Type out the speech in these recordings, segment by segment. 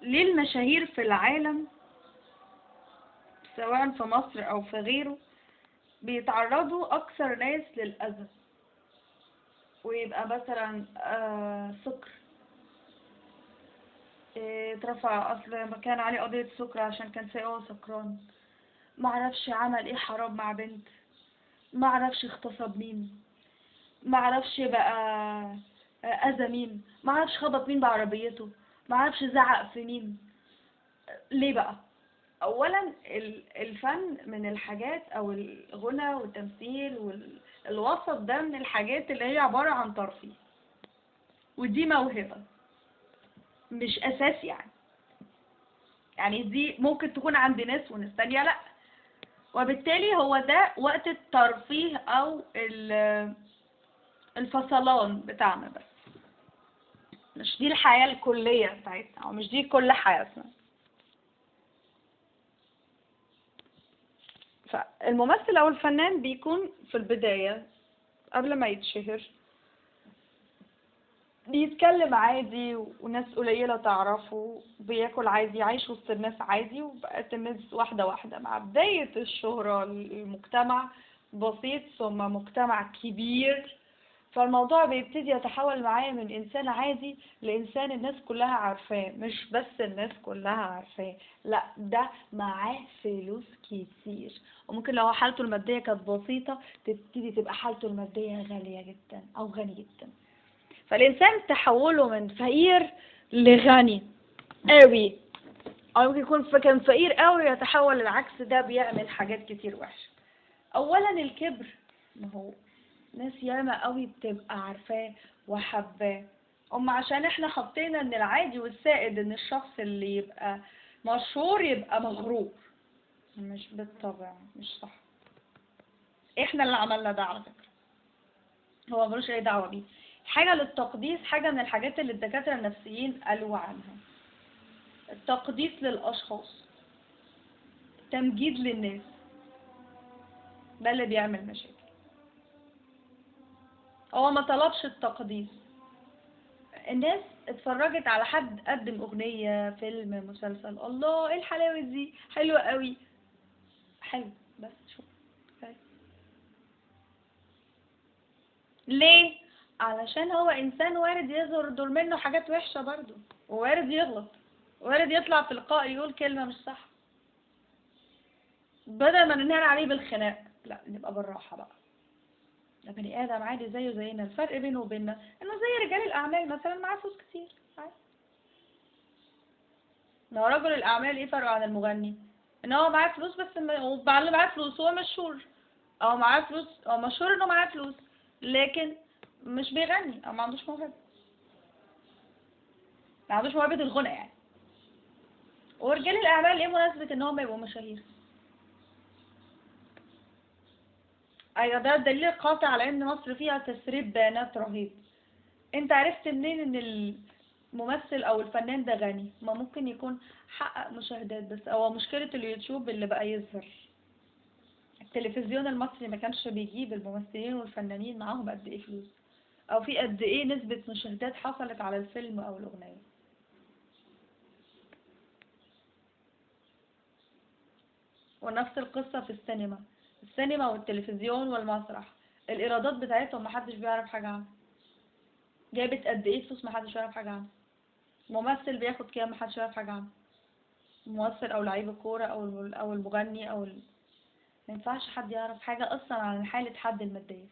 ليه المشاهير في العالم سواء في مصر او في غيره بيتعرضوا اكثر ناس للاذى؟ ويبقى مثلا سكر، اترفع اصل كان عليه قضية سكر عشان كان سايق وهو سكران، معرفش عمل ايه حرام مع بنت، معرفش اغتصب مين، معرفش بقى اذى مين، معرفش خبط مين بعربيته، معرفش زعق في مين. ليه بقى؟ اولا الفن من الحاجات، او الغنى والتمثيل والوسط ده من الحاجات اللي هي عبارة عن ترفيه، ودي موهبة مش اساس يعني دي ممكن تكون عند ناس وناس تانية لا. وبالتالي هو ده وقت الترفيه او الفصلان بتاعنا بس، مش دي الحياة الكلية بتاعتنا، او مش دي كل حياتنا. فالممثل او الفنان بيكون في البداية قبل ما يتشهر بيتكلم عادي وناس قليلة تعرفه، بياكل عادي، عايش وسط الناس عادي، وبقت الناس واحدة واحدة مع بداية الشهرة المجتمع بسيط ثم مجتمع كبير. فالموضوع بيبتدي يتحول معاه من إنسان عادي لإنسان الناس كلها عارفاه، مش بس الناس كلها عارفاه، لا ده معاه فلوس كتير. وممكن لو حالته المادية كانت بسيطة تبتدي تبقى حالته المادية غالية جدا أو غني جدا. فالإنسان تحوله من فقير لغني قوي، أو ممكن يكون كان فقير قوي يتحول العكس، ده بيعمل حاجات كتير وحشة. أولا الكبر، ما هو ناس ياما قوي بتبقى عارفاه وحباه، عشان احنا حطينا ان العادي والسائد ان الشخص اللي يبقى مشهور يبقى مغرور. مش بالطبع، مش صح. احنا اللي عملنا ده على فكرة، هو ملوش اي دعوة بيه. حاجة للتقديس، حاجة من الحاجات اللي الدكاترة النفسيين قالوا عنها، التقديس للأشخاص، تمجيد للناس، ده اللي بيعمل مشاكل. هو ما طلبش التقديس، الناس اتفرجت على حد قدم أغنية، فيلم، مسلسل، الله ايه الحلاوة دي، حلوة قوي، حلو، بس شوف ليه؟ علشان هو إنسان وارد يصدر منه حاجات وحشة برضو، ووارد يغلط، وارد يطلع في لقاء يقول كلمة مش صح. بدل ما ننهار عليه بالخناق، لا نبقى بالراحة بقى، ده بني آدم عادي زيه زينا، الفرق بينه وبيننا إنه زي رجال الأعمال مثلا معاه فلوس كتير عادي. إن هو رجل الأعمال إيه فرقه عن المغني؟ إن هو معاه فلوس بس وبعد اللي معاه فلوس هو مشهور، أو معاه فلوس، أو مشهور إنه معاه فلوس، لكن مش بيغني أو ما عندوش موهبة، ما عندوش موهبة الغنى يعني. ورجال الأعمال إيه مناسبة إن هم يبقوا مشاهير؟ أيوة، ده دليل قاطع على إن مصر فيها تسريب بيانات رهيب. انت عرفت منين ان الممثل او الفنان ده غني؟ ما ممكن يكون حقق مشاهدات بس، او مشكلة اليوتيوب اللي بقى يظهر. التلفزيون المصري ما كانش بيجيب الممثلين والفنانين معاهم قد ايه فلوس، او في قد ايه نسبة مشاهدات حصلت على الفيلم او الاغنية. ونفس القصة في السينما، السينما والتلفزيون والمسرح، الايرادات بتاعتهم محدش بيعرف حاجة عنها، جابت قد ايه فلوس محدش يعرف حاجة عنها، ممثل بياخد كام محدش يعرف حاجة عنه، ممثل او لعيب الكورة او المغني ما ينفعش حد يعرف حاجة اصلا عن حالة حد المادية.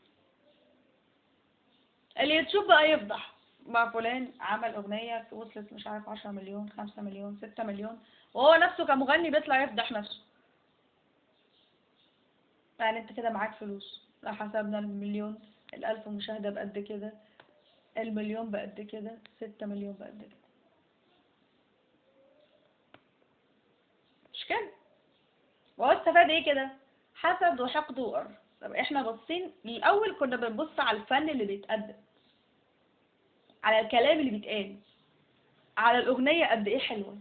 اليوتيوب بقى يفضح مع فلان عمل اغنية وصلت مش عارف 10 مليون، 5 مليون، 6 مليون، وهو نفسه كمغني بيطلع يفضح نفسه. يعني انت كده معاك فلوس، لو حسبنا المليون، الالف مشاهدة بقد كده، المليون بقد كده، 6 مليون بقد كده، مش كده؟ وهو استفاد ايه كده؟ حسد وحقد وقر. طب احنا باصين الاول، كنا بنبص على الفن اللي بيتقدم، على الكلام اللي بيتقال، على الأغنية قد إيه حلوة،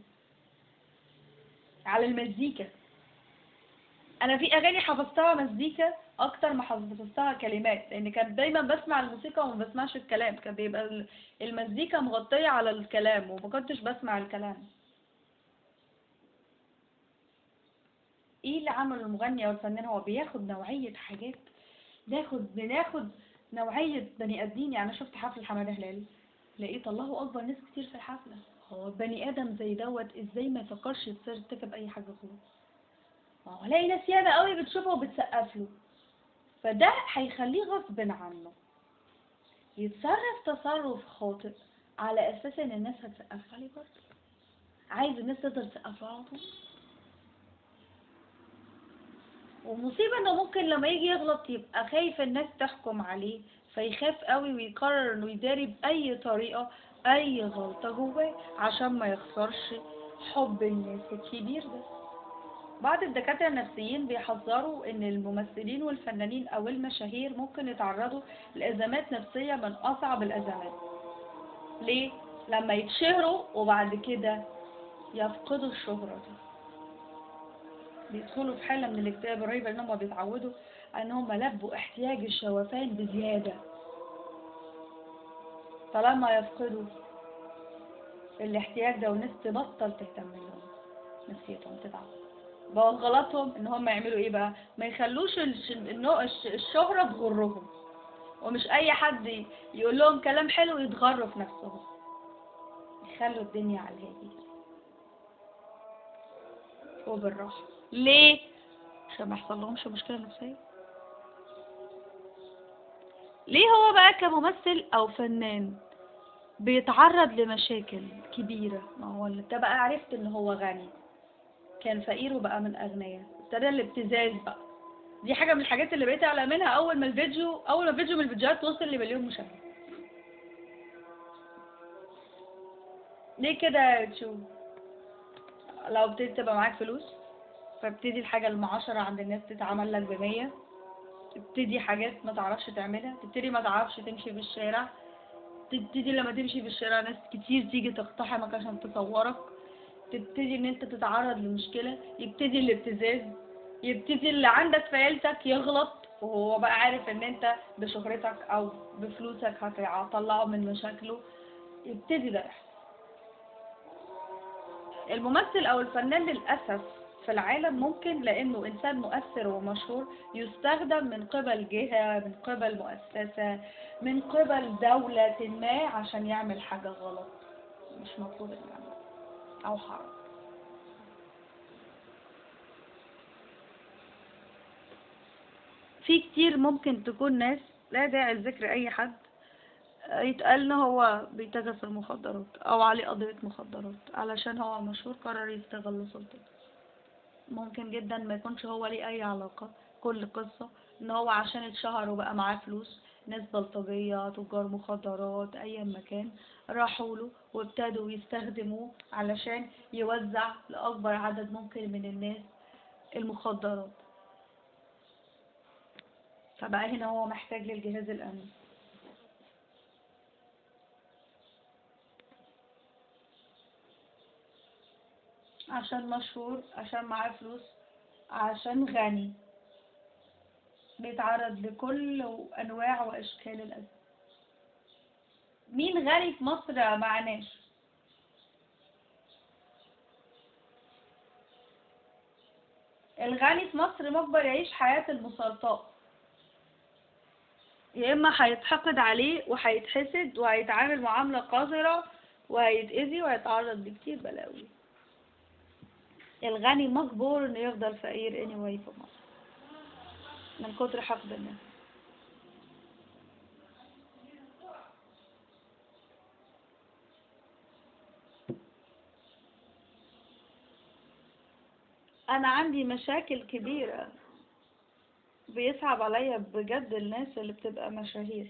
على المزيكا. أنا في أغاني حفظتها مزيكا أكتر ما حفظتها كلمات، لأن كانت دايما بسمع الموسيقى وما بسمعش الكلام، كان بيبقى المزيكا مغطية على الكلام وما كنتش بسمع الكلام. ايه اللي عمله المغني او الفنان؟ هو بياخد نوعية حاجات، بناخد نوعية بني ادمين. يعني انا شفت حفل حمادة هلال، لقيت الله اكبر ناس كتير في الحفلة. هو بني ادم زي دوت ازاي ما يفكرش يرتكب اي حاجة غلط؟ ما هو الاقي ناس ياما قوي بتشوفه وبتسقف له، فده هيخليه غصب عنه يتصرف تصرف خاطئ على اساس ان الناس هتسقف عليه برضه. عايز الناس تقدر تسقف له على طول. ومصيبة انه ممكن لما يجي يغلط يبقى خايف الناس تحكم عليه، فيخاف قوي ويقرر انه يداري بأي طريقة اي غلطة جواه عشان ما يخسرش حب الناس الكبير ده. بعض الدكاترة النفسيين بيحذروا ان الممثلين والفنانين او المشاهير ممكن يتعرضوا لأزمات نفسية من اصعب الأزمات. ليه؟ لما يتشهروا وبعد كده يفقدوا الشهرة دي، بيدخلوا في حالة من الاكتئاب الرهيبة، لأن هم بيتعودوا ان هم لبوا احتياج الشوفان بزيادة. فلما يفقدوا الاحتياج ده والناس تبطل تهتم لهم، نفسيتهم تتعب. بقى غلطهم ان هم يعملوا ايه بقى؟ ما يخلوش الشهرة تغرهم، ومش اي حد يقول لهم كلام حلو يتغروا في نفسهم، يخلوا الدنيا على الهادي وبالراحة. ليه؟ عشان ما يحصل لهمش مشكلة نفسية. ليه هو بقى كممثل او فنان بيتعرض لمشاكل كبيرة؟ ما هو انت بقى عرفت ان هو غني، كان فقير وبقى من اغنياء، ابتدى الابتزاز بقى. دي حاجة من الحاجات اللي بقيت اعلى منها اول ما فيديو من الفيديوهات وصل لمليون مشاهدة. ليه كده؟ تشوف لو ابتديت تبقى معاك فلوس، فابتدي الحاجة المعاشرة عند الناس تتعمل لك ب100، تبتدي حاجات ما تعرفش تعملها، تبتدي ما تعرفش تمشي في الشارع، تبتدي لما تمشي في الشارع ناس كتير تيجي تقتحمك عشان تصورك، تبتدي ان انت تتعرض لمشكلة، يبتدي الابتزاز، يبتدي اللي عندك في عيلتك يغلط وهو بقى عارف ان انت بشهرتك او بفلوسك هتطلعه من مشاكله، يبتدي ده يحصل. الممثل او الفنان للأسف في العالم ممكن لانه انسان مؤثر ومشهور يستخدم من قبل جهة، من قبل مؤسسة، من قبل دولة ما عشان يعمل حاجة غلط مش مفروض انه يعملها او حرام. في كتير ممكن تكون ناس لا داعي لذكر اي حد يتقال ان هو بيتاجر في المخدرات او عليه قضية مخدرات علشان هو مشهور قرر يستغل سلطته. ممكن جدا ما يكونش هو ليه اي علاقة، كل قصة ان هو عشان اتشهر وبقى معاه فلوس، ناس بلطجية تجار مخدرات اي مكان راحوا له وابتدوا يستخدموه علشان يوزع لاكبر عدد ممكن من الناس المخدرات، فبقى هنا هو محتاج للجهاز الامني عشان مشهور، عشان معاه فلوس، عشان غني، بيتعرض لكل انواع واشكال الاذى. مين غني في مصر معناش؟ الغني في مصر مجبر يعيش حياة المسلطاء، يا اما هيتحقد عليه وهيتحسد وهيتعامل معاملة قذرة وهيتأذي وهيتعرض لكتير بلاوي. الغني مجبور انه يفضل فقير anyway في مصر من كتر حقد الناس. انا عندي مشاكل كبيرة، بيصعب عليا بجد الناس اللي بتبقى مشاهير،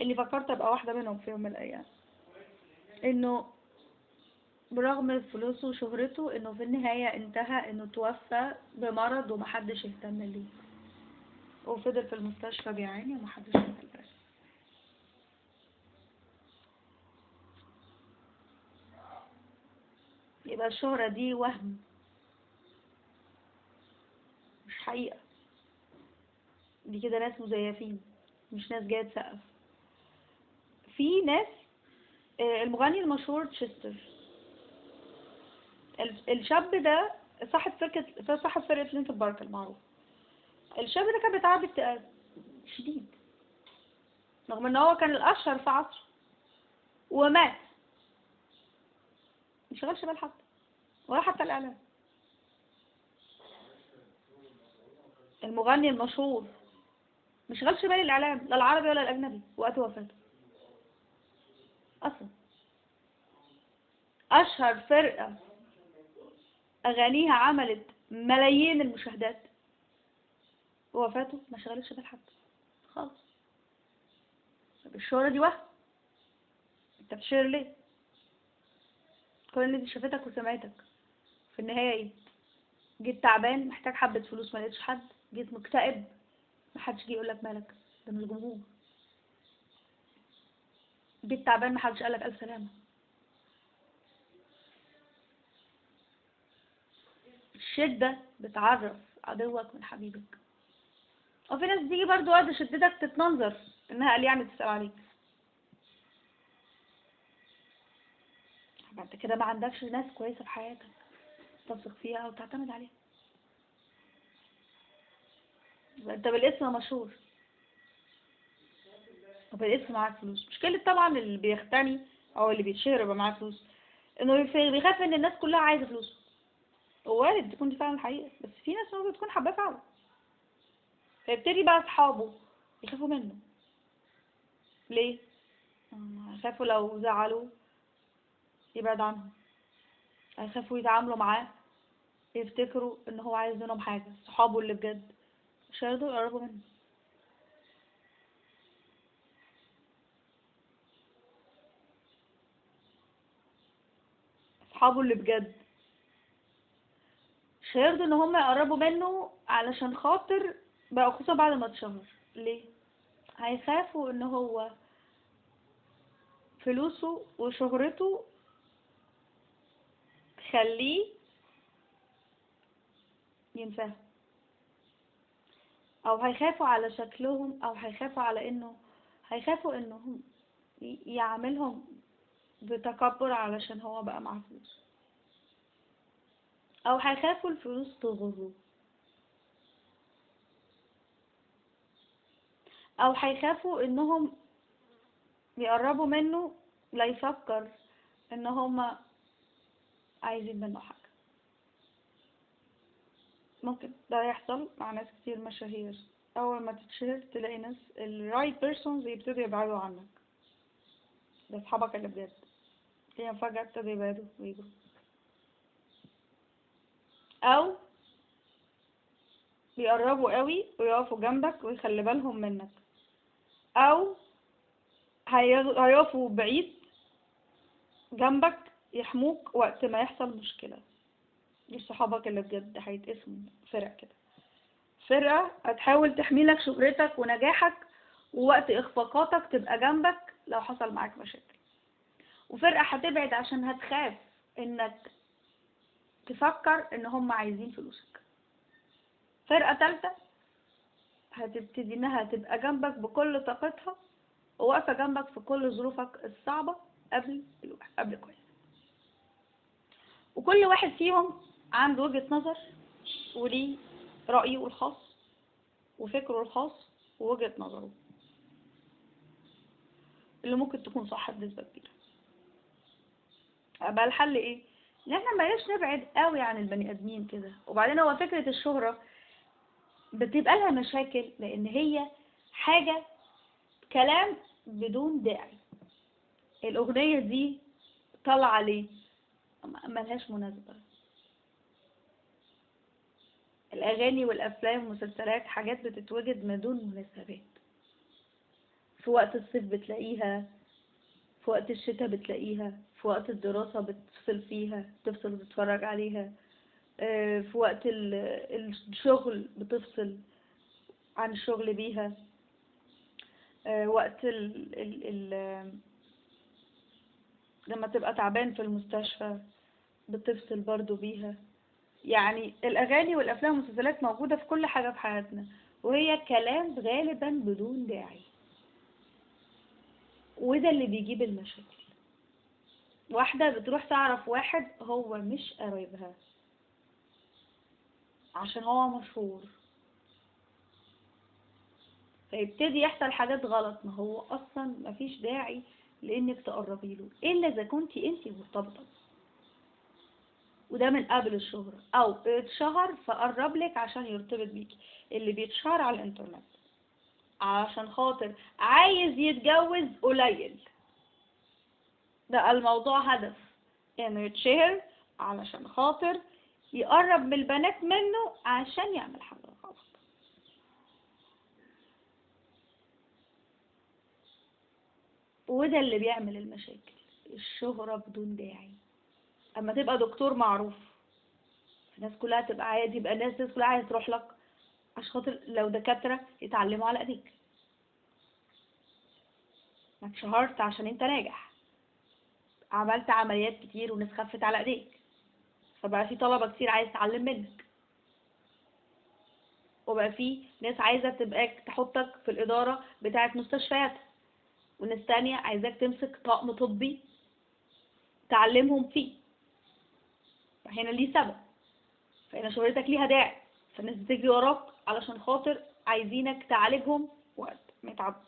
اللي فكرت ابقى واحدة منهم في يوم من الايام، انه برغم فلوسه وشهرته انه في النهاية انتهى انه توفى بمرض ومحدش اهتم ليه، وفضل في المستشفى بيعاني ومحدش اهتم ليه. يبقى الشهرة دي وهم مش حقيقة، دي كده ناس مزيفين مش ناس جاية تسقف. في ناس المغني المشهور تشستر، الشاب ده صاحب فرقة لينكن بارك المعروف. الشاب ده كان بيتعب اكتئاب شديد رغم ان هو كان الاشهر في عصره، ومات. مش شغلش بال حد ولا حتى الاعلام. المغني المشهور مش شغلش بال الاعلام، لا العربي ولا الاجنبي، وقت وفاته اصلا. اشهر فرقة اغانيها عملت ملايين المشاهدات، ووفاته ما شغلتش بال حد خالص. طب الشهرة دي وهم، انت بتشير ليه؟ كل اللي دي شافتك وسمعتك، في النهاية ايه؟ جيت تعبان محتاج حبة فلوس، ما لقيتش حد. جيت مكتئب، ما حدش جه يقول لك مالك، ده من الجمهور. جيت تعبان، ما حدش قال لك الف سلامة. الشدة بتعرف عدوك من حبيبك. وفي ناس بتيجي برضو وقت شدتك تتنظر انها قال يعني تسأل عليك. انت كده ما عندكش ناس كويسة في حياتك تثق فيها او تعتمد عليها. انت بالاسم مشهور، وبالاسم معاك فلوس. مشكلة طبعا اللي بيختني او اللي بيتشهر يبقى معاه فلوس، انه بيخاف ان الناس كلها عايزة فلوس. وارد تكون دي فعلا الحقيقة، بس في ناس ممكن تكون حباه فعلا، فيبتدي بقى اصحابه يخافوا منه. ليه؟ يخافوا لو زعلوا يبعد عنهم، هيخافوا يتعاملوا معاه يفتكروا ان هو عايز منهم حاجة. صحابه اللي بجد مش هيرضوا يقربوا منه. صحابه اللي بجد مش هيرضوا ان هم يقربوا منه، علشان خاطر بقى، خصوصا بعد ما اتشهر. ليه؟ هيخافوا ان هو فلوسه وشهرته تخليه ينساهم، او هيخافوا على شكلهم، او هيخافوا على انه، هيخافوا انهم يعاملهم بتكبر علشان هو بقى معاه فلوس، او هيخافوا الفلوس تغره، او هيخافوا انهم يقربوا منه لا يفكر ان هما عايزين منه حاجة. ممكن ده يحصل مع ناس كتير مشاهير. اول ما تتشهر تلاقي ناس الرايت بيرسونز يبتدوا يبعدوا عنك، ده اصحابك اللي بجد، تلاقيهم فجأة ابتدوا يبعدوا ويجروا، او بيقربوا قوي ويقفوا جنبك ويخلي بالهم منك، او هيقفوا بعيد جنبك يحموك وقت ما يحصل مشكلة. دي صحابك اللي بجد هيتقسموا فرق كده. فرقة هتحاول تحمي لك شهرتك ونجاحك، ووقت اخفاقاتك تبقى جنبك لو حصل معاك مشاكل. وفرقة هتبعد عشان هتخاف انك تفكر ان هم عايزين فلوسك. فرقة تالتة هتبتدي انها تبقى جنبك بكل طاقتها، وواقفة جنبك في كل ظروفك الصعبة قبل كويس. وكل واحد فيهم عنده وجهة نظر، وليه رأيه الخاص وفكره الخاص ووجهة نظره اللي ممكن تكون صح بنسبة كبيرة. بقى الحل ايه؟ ان احنا مبقاش نبعد قوي عن البني ادمين كده. وبعدين هو فكرة الشهرة بتبقى لها مشاكل، لان هي حاجة كلام بدون داعي. الاغنية دي طالعة ليه؟ ملهاش مناسبة. الاغاني والافلام والمسلسلات حاجات بتتوجد بدون مناسبات. في وقت الصيف بتلاقيها، في وقت الشتاء بتلاقيها، في وقت الدراسة بتفصل فيها، تفصل وتتفرج عليها، في وقت الشغل بتفصل عن الشغل بيها، وقت لما تبقى تعبان في المستشفى بتفصل برضو بيها. يعني الأغاني والأفلام والمسلسلات موجودة في كل حاجة في حياتنا، وهي كلام غالبا بدون داعي، وده اللي بيجيب المشاكل. واحدة بتروح تعرف واحد هو مش قريبها، عشان هو مشهور، فيبتدي يحصل حاجات غلط. ما هو اصلا مفيش داعي لانك تقربي له الا اذا كنتي انت مرتبطه، وده من قبل الشهرة، او اتشهر فقرب لك عشان يرتبط بيكي. اللي بيتشهر على الانترنت عشان خاطر عايز يتجوز قليل، ده الموضوع هدف انه يتشهر علشان خاطر يقرب من البنات منه عشان يعمل حاجة غلط. وده اللي بيعمل المشاكل، الشهرة بدون داعي. اما تبقى دكتور معروف الناس كلها تبقى عادي، يبقى الناس كلها عايزة تروح لك عشان خاطر لو دكاترة يتعلموا على ايديك. ما اتشهرت عشان انت ناجح، عملت عمليات كتير وناس خفت على ايديك، فبقى في طلبة كتير عايز تتعلم منك، وبقى في ناس عايزة تبقى تحطك في الإدارة بتاعة مستشفيات، وناس تانية عايزاك تمسك طقم طبي تعلمهم فيه. فهنا ليه سبب، فهنا شهرتك ليها داعي، فالناس بتجري وراك علشان خاطر عايزينك تعالجهم وقت ما يتعبوا،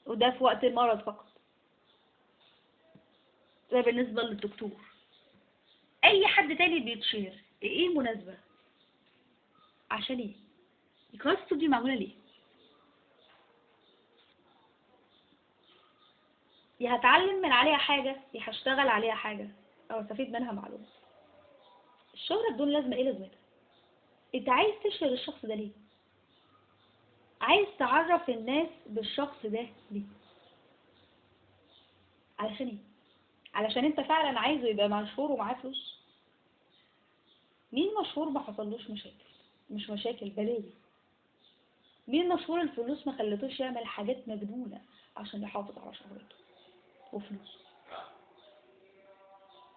وده في وقت المرض فقط. ده بالنسبة للدكتور. أي حد تاني بيتشهر إيه المناسبة؟ عشان إيه؟ القصة دي معمولة ليه؟ يا هتعلم من عليها حاجة، يا هشتغل عليها حاجة أو استفيد منها معلومة. الشهرة بدون لازمة إيه لازمتها؟ أنت عايز تشهر الشخص ده ليه؟ عايز تعرف الناس بالشخص ده ليه؟ علشان إيه؟ علشان أنت فعلا عايزه يبقى مشهور ومعاه فلوس؟ مين مشهور ما حصلوش مشاكل؟ مش مشاكل، بلاوي. مين مشهور الفلوس ما خلتوش يعمل حاجات مجنونة عشان يحافظ على شهرته وفلوسه؟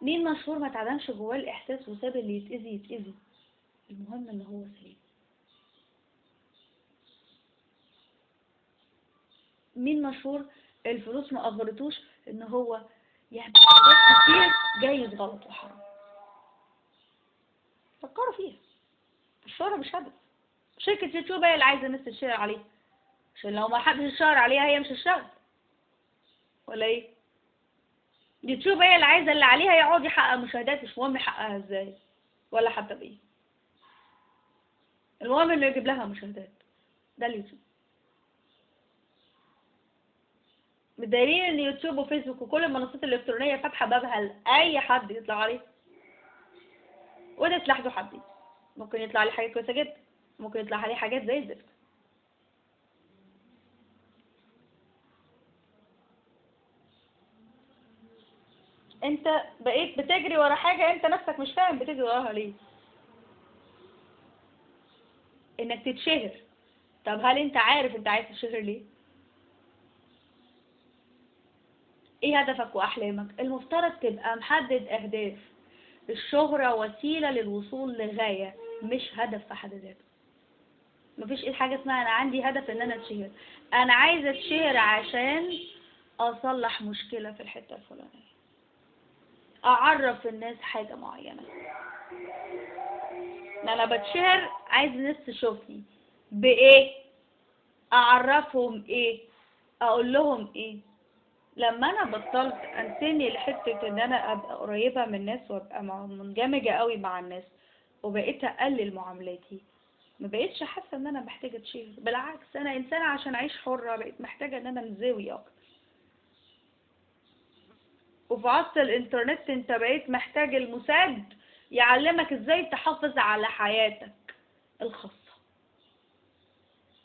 مين مشهور ما تعدمش جواه الإحساس وساب اللي يتأذي يتأذي، المهم إن هو سليم؟ مين مشهور الفلوس ما أغرتوش إن هو يعمل حاجات كتير جايز غلط وحرام؟ فكروا فيها. الشهرة مش هدف. شركة يوتيوب هي اللي عايزة الناس تشتغل عليها، عشان لو ما حدش اشتهر عليها هي مش هتشتغل، ولا ايه؟ يوتيوب هي اللي عايزة اللي عليها يقعد يحقق مشاهدات، مش مهم يحققها ازاي ولا حتى بايه، المهم انه يجيب لها مشاهدات. ده اليوتيوب. متدايرين ان يوتيوب وفيسبوك وكل المنصات الالكترونية فاتحة بابها لأي حد يطلع عليه، وده سلاح ذو حدين. ممكن يطلع عليه حاجات كويسة جدا، ممكن يطلع عليه حاجات زي الزفت. انت بقيت بتجري ورا حاجة انت نفسك مش فاهم بتجري وراها ليه، انك تتشهر. طب هل انت عارف انت عايز تتشهر ليه؟ ايه هدفك واحلامك؟ المفترض تبقى محدد اهداف. الشهرة وسيلة للوصول لغاية، مش هدف في حد ذاته. مفيش ايه حاجة اسمها انا عندي هدف ان انا اتشهر. انا عايزة اتشهر عشان اصلح مشكلة في الحتة الفلانية، اعرف الناس حاجة معينة. ان انا بتشهر عايز الناس تشوفني بايه، اعرفهم ايه، اقول لهم ايه. لما انا بطلت انتمي لحته ان انا ابقى قريبه من الناس وابقى مندمجه قوي مع الناس، وبقيت اقلل معاملاتي، ما بقيتش حاسه ان انا محتاجه اتشهر. بالعكس، انا انسانه عشان اعيش حره بقيت محتاجه ان انا انزوي اكتر. وفي عصر الانترنت انت بقيت محتاج المساعد يعلمك ازاي تحافظ على حياتك الخاصه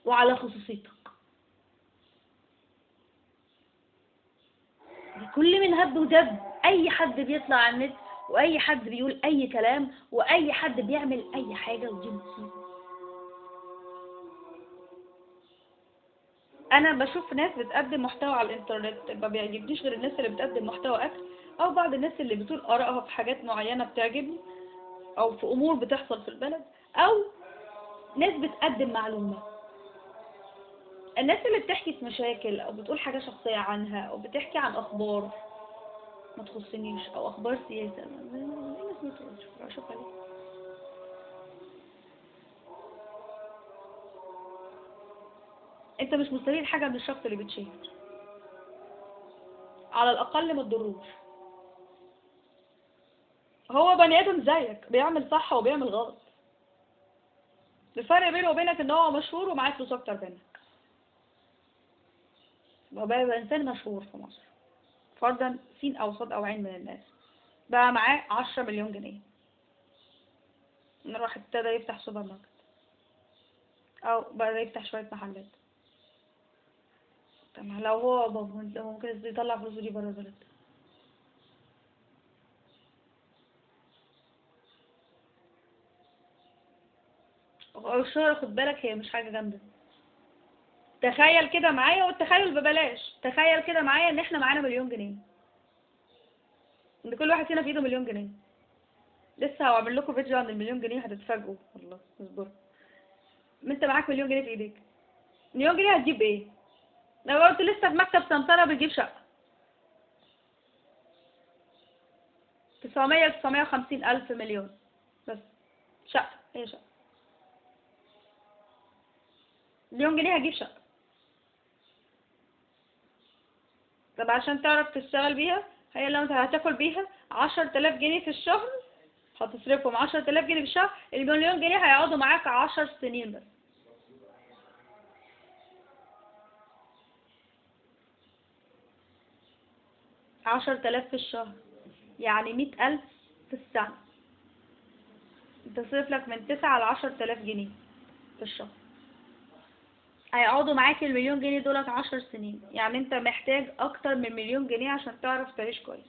وعلى خصوصيتك. كل من هب ودب اي حد بيطلع على النت، واي حد بيقول اي كلام، واي حد بيعمل اي حاجة، ودي مصيبة. انا بشوف ناس بتقدم محتوى على الانترنت، ما بيعجبنيش غير الناس اللي بتقدم محتوى اكل، او بعض الناس اللي بتقول ارائها في حاجات معينة بتعجبني، او في امور بتحصل في البلد، او ناس بتقدم معلومة. الناس اللي بتحكي في مشاكل او بتقول حاجة شخصية عنها او بتحكي عن اخبار ما تخصنيش او اخبار سياسة، الناس ما تقولش اشوفها ليه. انت مش مستفيد حاجة من الشخص اللي بتشهر، على الاقل ما تضروش. هو بني ادم زيك، بيعمل صح وبيعمل غلط. الفرق بينه وبينك ان هو مشهور ومعاه فلوس اكتر منك. هو بقى انسان مشهور في مصر، فرضا سين او صاد او عين من الناس، بقى معاه 10 مليون جنيه، راح ابتدى يفتح سوبر ماركت او بقى يفتح شوية محلات. طب ما لو هو ممكن يطلع فلوسه دي بره البلد. الشهرة خد بالك هي مش حاجة جامدة. تخيل كده معايا، والتخيل ببلاش، تخيل كده معايا ان احنا معانا مليون جنيه، ان كل واحد فينا في ايده مليون جنيه. لسه هعمل لكم فيديو عن المليون جنيه هتتفاجئوا والله، اصبروا. ما انت معاك مليون جنيه في ايديك، مليون جنيه هتجيب ايه؟ لو قلت لسه في مكتب سمسرة بتجيب شقة 950 ألف مليون بس. شقة، هي شقة. مليون جنيه هتجيب شقة. طب عشان تعرف تشتغل بيها، هي لو انت هتاكل بيها 10,000 جنيه في الشهر، هتصرفهم 10,000 جنيه في الشهر، المليون جنيه هيقعدوا معاك 10 سنين بس. 10,000 في الشهر يعني 100,000 في السنة. انت تصرف لك من 9 ل 10,000 جنيه في الشهر، هيقعدوا معاك المليون جنيه دولت 10 سنين. يعني انت محتاج اكتر من مليون جنيه عشان تعرف تعيش كويس،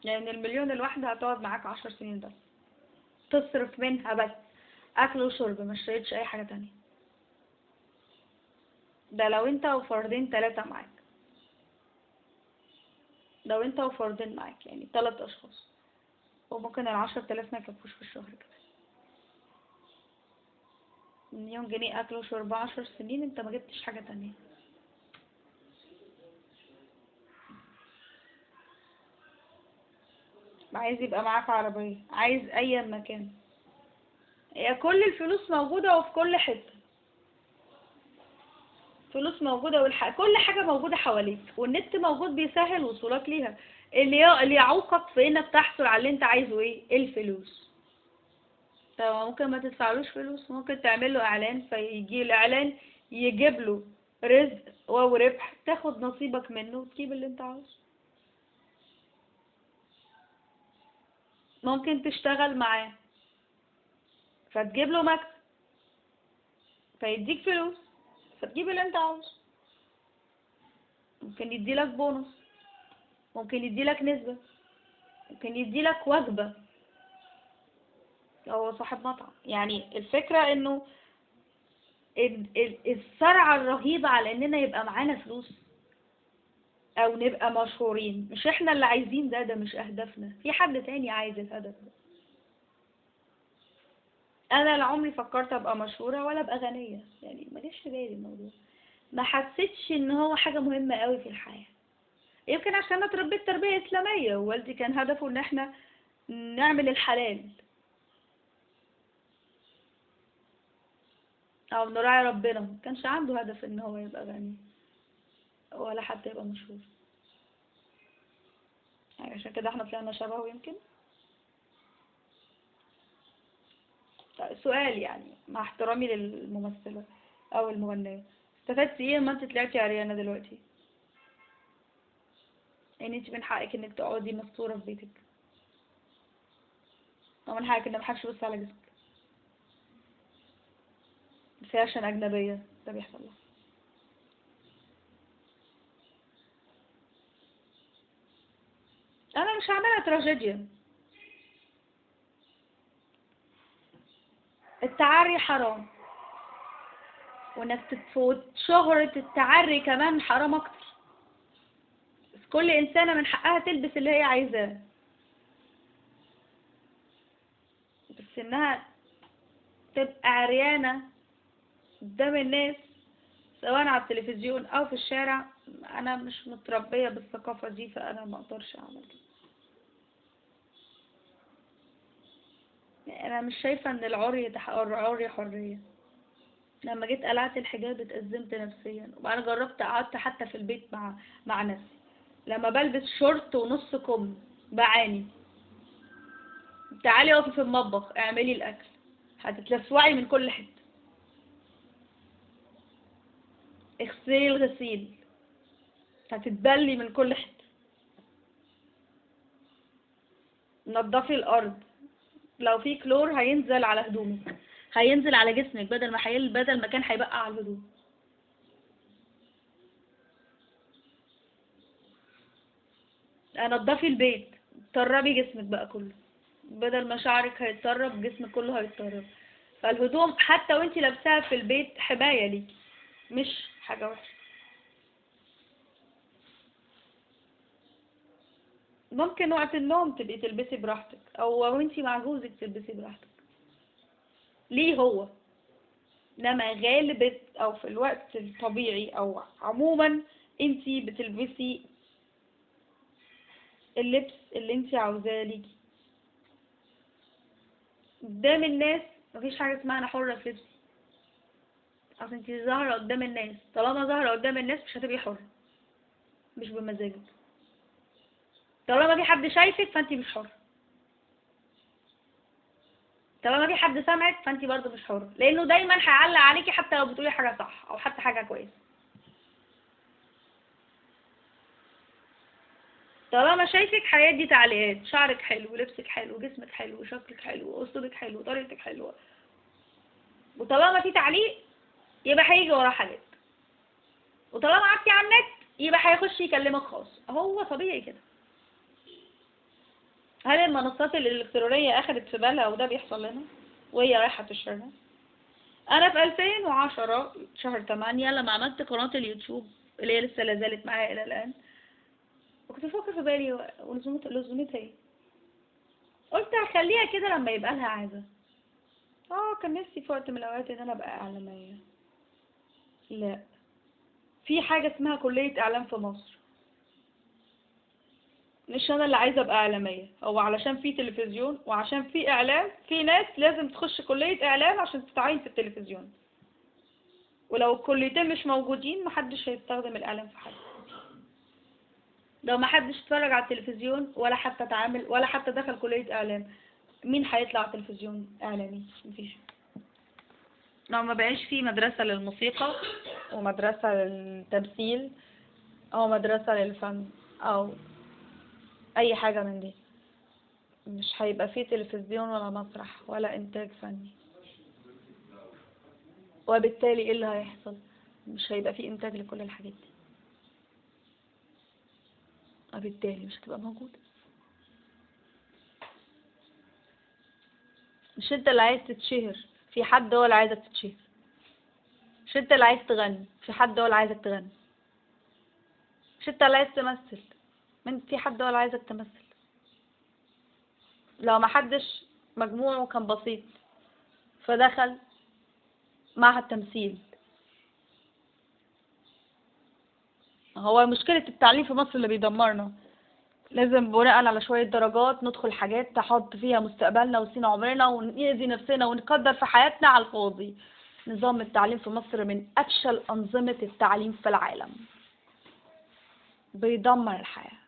لان المليون الواحدة هتقعد معاك 10 سنين بس، تصرف منها بس اكل وشرب، ما اشتريتش اي حاجة تانية. ده لو انت وفردين 3 معاك، لو انت وفردين معاك يعني 3 اشخاص، وممكن ال10,000 ما يكفوش في الشهر كده. مليون جنيه اكل وشرب 10 سنين، انت ما جبتش حاجة تانية. عايز يبقى معاك عربية، عايز اي مكان، هي كل الفلوس موجودة وفي كل حتة. فلوس موجودة كل حاجة موجودة حواليك، والنت موجود بيسهل وصولك ليها. اللي يعوقك في انك تحصل على اللي انت عايزه ايه؟ الفلوس. طب ممكن ما تدفعلوش فلوس، ممكن تعمل له اعلان، فيجي الاعلان يجيب له رزق وربح، تاخد نصيبك منه وتجيب اللي انت عاوزه. ممكن تشتغل معاه فتجيب له مكسب، فيديك فلوس فتجيب اللي انت عاوزه. ممكن يديلك بونص، ممكن يديلك نسبة، ممكن يديلك وجبة. هو صاحب مطعم. يعني الفكرة انه السرعة الرهيبة على اننا يبقى معانا فلوس او نبقى مشهورين، مش احنا اللي عايزين ده مش اهدافنا، في حد تاني عايز الهدف ده. انا لا عمري فكرت ابقى مشهورة ولا ابقى غنية، يعني ما جاش في بالي الموضوع، ما حسيتش ان هو حاجة مهمة قوي في الحياة. يمكن عشان انا اتربيت تربية اسلامية، ووالدي كان هدفه ان احنا نعمل الحلال او نراعي ربنا، ما كانش عنده هدف ان هو يبقى غني ولا حتى يبقى مشهور. يعني عشان كده احنا طلعنا شبهه يمكن. طيب سؤال، يعني مع احترامي للممثلة او المغنية، استفدتي ايه لما انت طلعتي عريانة دلوقتي؟ يعني انت من حقك انك تقعدي مستورة في بيتك، ومن حقك ان محدش يبص على جسمك، بس هي عشان اجنبية ده بيحصل لها. انا مش هعملها تراجيديا. التعري حرام، وانك تفوت شهرة التعري كمان حرام اكتر. بس كل انسانة من حقها تلبس اللي هي عايزاه، بس انها تبقى عريانة قدام الناس سواء على التلفزيون او في الشارع، انا مش متربية بالثقافة دي، فانا ما اقدرش اعمل كده. يعني انا مش شايفة ان العري حرية. لما جيت قلعت الحجاب اتأزمت نفسيا، وبعدين جربت قعدت حتى في البيت مع نفسي لما بلبس شورت ونص كم بعاني. تعالي اقفي في المطبخ اعملي الاكل، هتتلسوعي من كل حته. اغسلي الغسيل، هتتبلي من كل حته. نضفي الارض، لو في كلور هينزل على هدومك، هينزل على جسمك، بدل ما كان هيبقى على الهدوم. نضفي البيت، طربي جسمك بقى كله، بدل ما شعرك هيتطرب جسمك كله هيتطرب. فالهدوم حتى وانتي لابساها في البيت حماية ليكي، مش حاجة وحشة. ممكن وقت النوم تبقي تلبسي براحتك، او وانتي مع جوزك تلبسي براحتك، ليه هو. انما غالبا او في الوقت الطبيعي او عموما انتي بتلبسي اللبس اللي انتي عاوزاه ليكي. قدام الناس مفيش حاجة اسمها انا حرة في لبسي، اصل انتي ظاهرة قدام الناس. طالما ظاهرة قدام الناس مش هتبقي حرة، مش بمزاجك. طالما في حد شايفك فانتي مش حرة، طالما في حد سامعك فانتي برضه مش حرة، لانه دايما هيعلق عليكي حتى لو بتقولي حاجة صح او حتى حاجة كويسة. طالما شايفك هيدي تعليقات، شعرك حلو، لبسك حلو، جسمك حلو، شكلك حلو، اسلوبك حلو، طريقتك حلوة. وطالما في تعليق يبقى هيجي وراه حاجات، وطالما قعدتي على النت يبقى هيخش يكلمك خاص. هو طبيعي كده. هل المنصات الإلكترونية أخدت في بالها وده بيحصل لنا وهي رايحة تشتغل؟ أنا في 2010 شهر 8 لما عملت قناة اليوتيوب اللي هي لسه لازالت معايا إلى الآن، وكنت بفكر في بالي ولزومتها ايه؟ قلت هخليها كده لما يبقى لها عادة. كان نفسي في وقت من الأوقات إن أنا أبقى إعلامية. لا، في حاجة اسمها كلية إعلام في مصر، مش أنا اللي عايزة أبقى إعلامية. هو علشان في تلفزيون وعشان في إعلام، في ناس لازم تخش كلية إعلام عشان تتعين في التلفزيون. ولو الكليتين مش موجودين محدش هيستخدم الإعلام في حاجة. لو محدش اتفرج على التلفزيون ولا حتى اتعامل ولا حتى دخل كلية إعلام، مين هيطلع تلفزيون إعلامي؟ مفيش. لو ما بقاش في مدرسة للموسيقى ومدرسة للتمثيل أو مدرسة للفن أو أي حاجة من دي، مش هيبقى فيه تلفزيون ولا مسرح ولا إنتاج فني. وبالتالي إيه اللي هيحصل؟ مش هيبقى فيه إنتاج لكل الحاجات دي، وبالتالي مش هتبقى موجودة. مش انت اللي عايز تتشهر، في حد هو اللي عايزك تتشهر. مش انت اللي عايز تغني، في حد هو اللي عايزك تغني. مش انت اللي عايز تمثل، في حد هو اللي عايزك تمثل. لو ما حدش مجموعه كان بسيط فدخل معهد تمثيل، هو مشكلة التعليم في مصر اللي بيدمرنا. لازم بناء على شوية درجات ندخل حاجات تحط فيها مستقبلنا وسين عمرنا ونأذي نفسنا ونقدر في حياتنا على الفاضي. نظام التعليم في مصر من أفشل أنظمة التعليم في العالم، بيدمر الحياة.